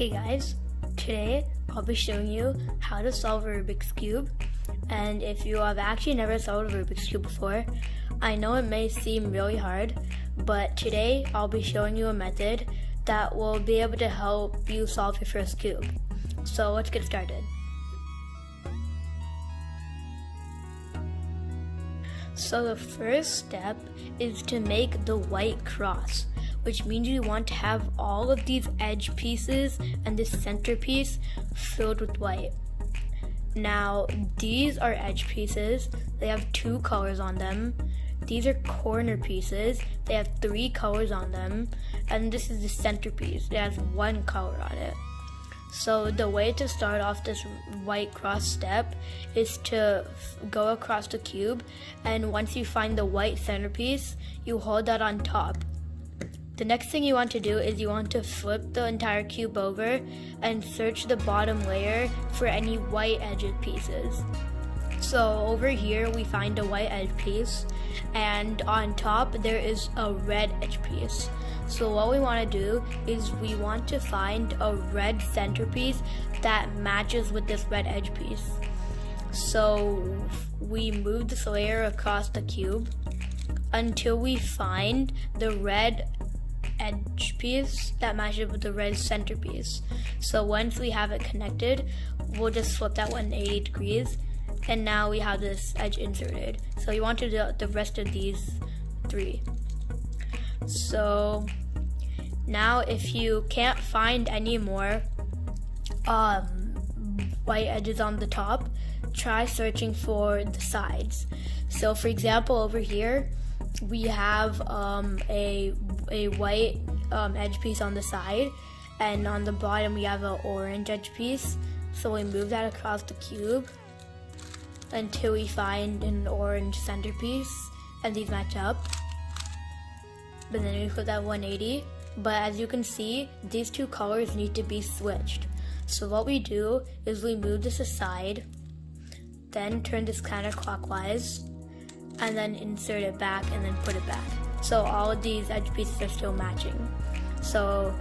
Hey guys, today I'll be showing you how to solve a Rubik's Cube. And if you have actually never solved a Rubik's Cube before, I know it may seem really hard, but today I'll be showing you a method that will be able to help you solve your first cube. So let's get started. So the first step is to make the white cross, which means you want to have all of these edge pieces and this centerpiece filled with white. Now, these are edge pieces. They have 2 colors on them. These are corner pieces. They have 3 colors on them. And this is the centerpiece. It has 1 color on it. So the way to start off this white cross step is to go across the cube, and once you find the white centerpiece, you hold that on top. The next thing you want to do is you want to flip the entire cube over and search the bottom layer for any white edge pieces. So over here we find a white edge piece, and on top there is a red edge piece. So what we want to do is we want to find a red centerpiece that matches with this red edge piece. So we move this layer across the cube until we find the red edge piece that matches with the red centerpiece. So once we have it connected, we'll just flip that 180 degrees, and now we have this edge inserted. So you want to do the rest of these 3. So now if you can't find any more white edges on the top, try searching for the sides. So for example, over here we have a white edge piece on the side, and on the bottom we have an orange edge piece. So we move that across the cube until we find an orange centerpiece, and these match up. But then we flip that 180. But as you can see, these 2 colors need to be switched. So what we do is we move this aside, then turn this counterclockwise, and then insert it back and then put it back. So all of these edge pieces are still matching. So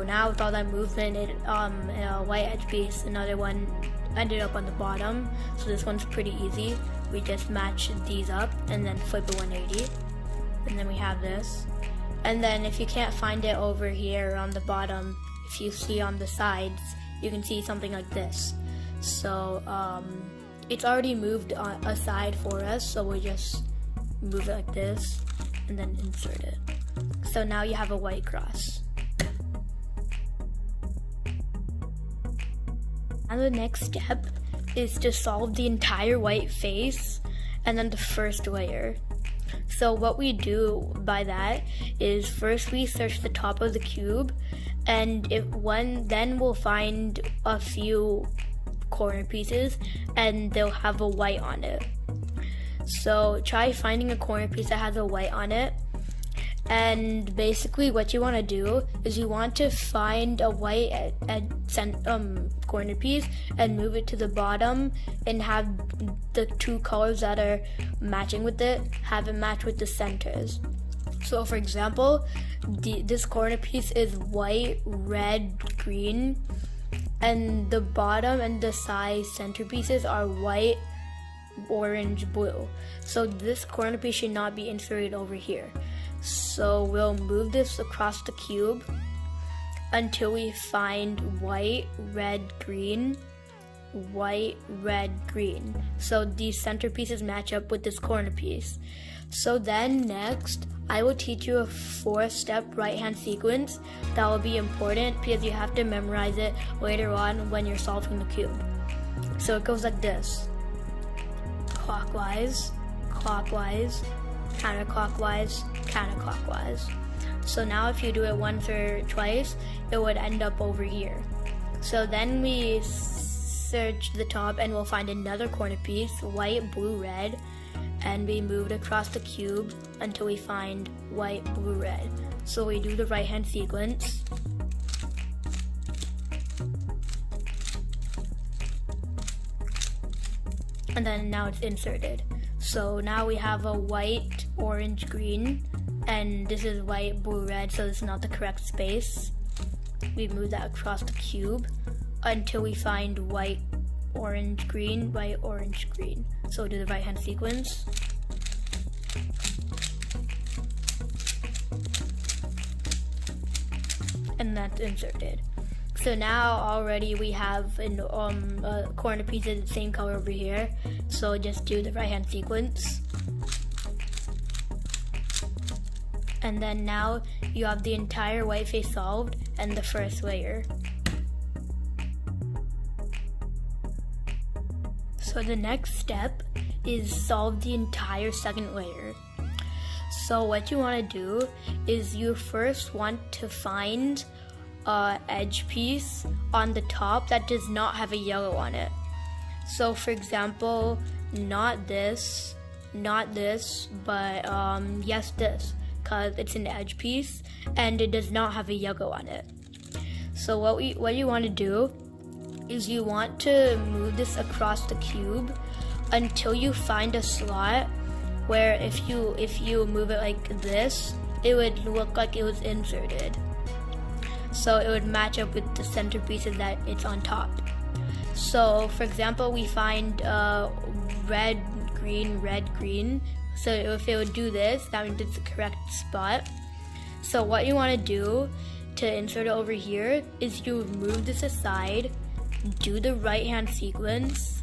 now with all that movement, a white edge piece, another one ended up on the bottom. So this one's pretty easy. We just match these up and then flip the 180. And then we have this. And then if you can't find it over here on the bottom, if you see on the sides, you can see something like this. So it's already moved aside for us, so we just move it like this and then insert it. So now you have a white cross. And the next step is to solve the entire white face and then the first layer. So what we do by that is first we search the top of the cube, and then we'll find a few corner pieces and they'll have a white on it. So try finding a corner piece that has a white on it, and basically what you want to do is you want to find a white corner piece and move it to the bottom and have the 2 colors that are matching with it have it match with the centers. So for example, this corner piece is white, red, green, and the bottom and the side centerpieces are white, orange, blue. So this corner piece should not be inserted over here. So we'll move this across the cube until we find white, red, green, white, red, green. So these centerpieces match up with this corner piece. So then next, I will teach you a 4-step right-hand sequence that will be important because you have to memorize it later on when you're solving the cube. So it goes like this: clockwise, clockwise, counterclockwise, counterclockwise. So now if you do it once or twice, it would end up over here. So then we search the top and we'll find another corner piece, white, blue, red, and we move it across the cube until we find white, blue, red. So we do the right hand sequence. And then now it's inserted. So now we have a white, orange, green, and this is white, blue, red, so this is not the correct space. we move that across the cube until we find white, orange, green, white, orange, green. So we'll do the right hand sequence. And that's inserted. So now already we have a corner piece of the same color over here. So just do the right hand sequence. And then now you have the entire white face solved and the first layer. So the next step is solve the entire second layer. So what you want to do is you first want to find an edge piece on the top that does not have a yellow on it. So for example, not this, but yes this, because it's an edge piece and it does not have a yellow on it. So what you want to do is you want to move this across the cube until you find a slot where if you move it like this, it would look like it was inserted. So it would match up with the centerpieces that it's on top. So for example, we find red, green. So if it would do this, that means it's the correct spot. So what you want to do to insert it over here is you move this aside, do the right hand sequence,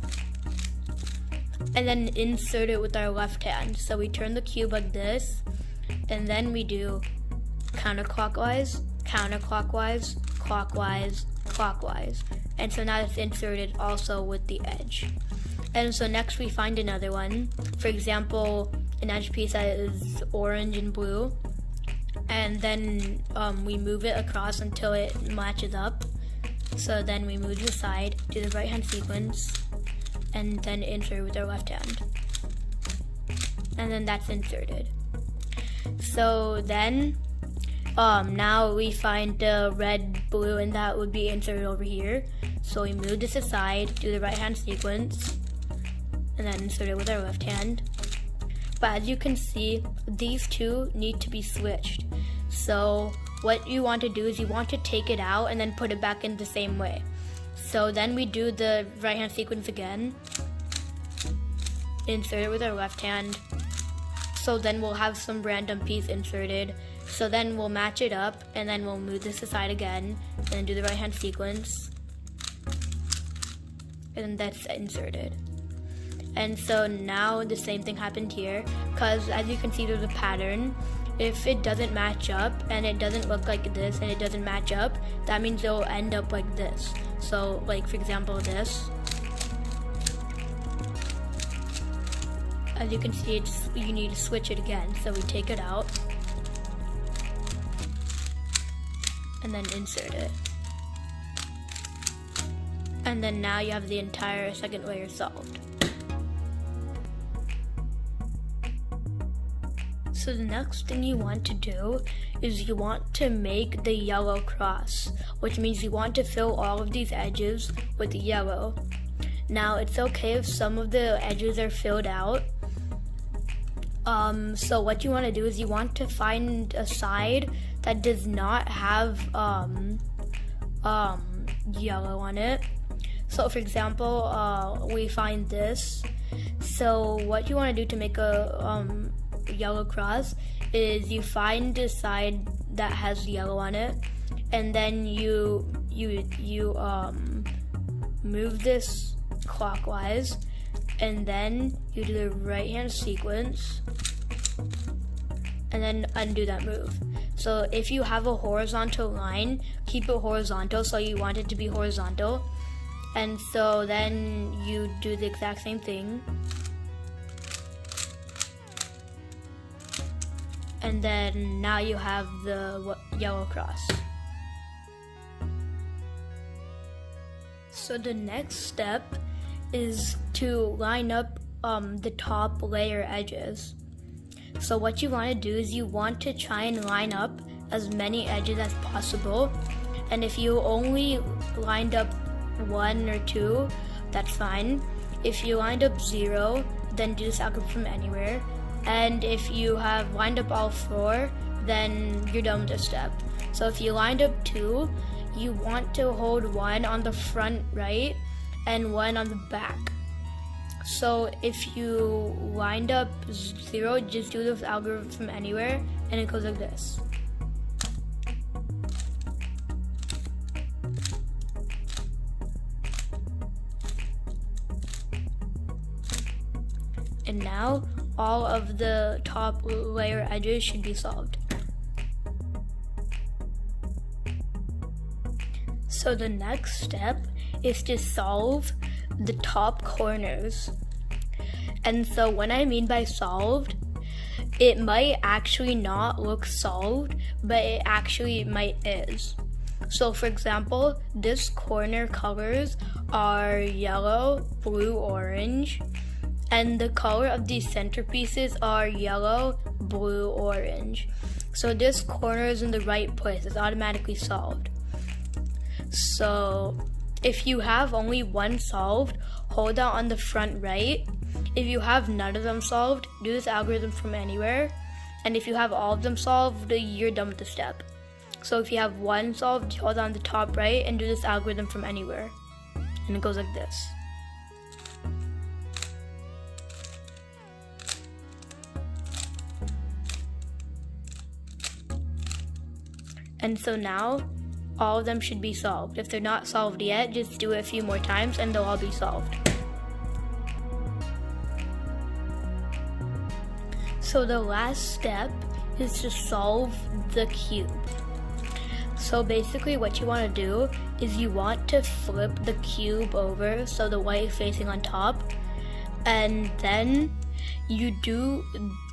and then insert it with our left hand. So we turn the cube like this, and then we do counterclockwise, counterclockwise, clockwise, clockwise. And so now it's inserted also with the edge. And so next we find another one. For example, an edge piece that is orange and blue. And then we move it across until it matches up. So then we move to the side, do the right hand sequence, and then insert with our left hand. And then that's inserted. So then now we find the red, blue, and that would be inserted over here. So we move this aside, do the right hand sequence, and then insert it with our left hand. But as you can see, these two need to be switched. So what you want to do is you want to take it out and then put it back in the same way. So then we do the right hand sequence again, insert it with our left hand. So then we'll have some random piece inserted. So then we'll match it up and then we'll move this aside again and then do the right hand sequence. And then that's inserted. And so now the same thing happened here, because as you can see there's a pattern. If it doesn't match up and it doesn't look like this and it doesn't match up, that means it will end up like this. So like for example this. As you can see, you need to switch it again. So we take it out and then insert it. And then now you have the entire second layer solved. So the next thing you want to do is you want to make the yellow cross, which means you want to fill all of these edges with yellow. Now it's okay if some of the edges are filled out. So what you want to do is you want to find a side that does not have yellow on it. So for example, we find this. So what you want to do to make a yellow cross is you find a side that has yellow on it, and then you move this clockwise, and then you do the right hand sequence and then undo that move. So if you have a horizontal line, keep it horizontal, so you want it to be horizontal. And so then you do the exact same thing. And then now you have the yellow cross. So the next step is to line up the top layer edges. So what you want to do is you want to try and line up as many edges as possible. And if you only lined up 1 or 2, that's fine. If you lined up 0, then do this algorithm from anywhere. And if you have lined up all 4, then you're done with this step. So if you lined up 2, you want to hold one on the front right and one on the back. So if you wind up 0, just do this algorithm from anywhere, and it goes like this. And now all of the top layer edges should be solved. So the next step is to solve the top corners. And so what I mean by solved, it might actually not look solved, but it actually might is. So for example, this corner colors are yellow, blue, orange, and the color of these centerpieces are yellow, blue, orange. So this corner is in the right place, it's automatically solved. So if you have only one solved, hold down on the front right. If you have none of them solved, do this algorithm from anywhere. And if you have all of them solved, you're done with the step. So if you have one solved, hold down the top right and do this algorithm from anywhere. And it goes like this. And so now, all of them should be solved. If they're not solved yet, just do it a few more times and they'll all be solved. So the last step is to solve the cube. So basically what you want to do is you want to flip the cube over so the white is facing on top, and then you do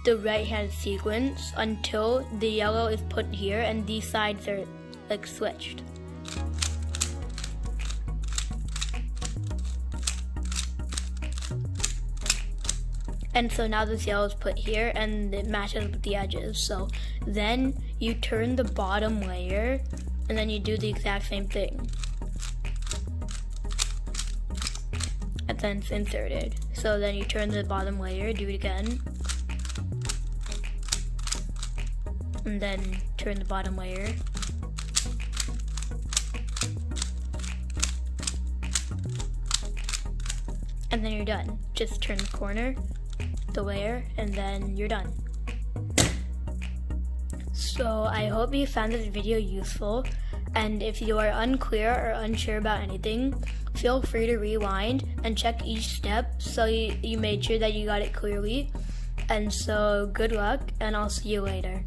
the right hand sequence until the yellow is put here and these sides are like switched. And so now this yellow is put here and it matches with the edges. So then you turn the bottom layer and then you do the exact same thing. And then it's inserted. So then you turn the bottom layer, do it again. And then turn the bottom layer. And then you're done. Just turn the corner, the layer, and then you're done. So I hope you found this video useful, and if you are unclear or unsure about anything, feel free to rewind and check each step so you made sure that you got it clearly. And so good luck, and I'll see you later.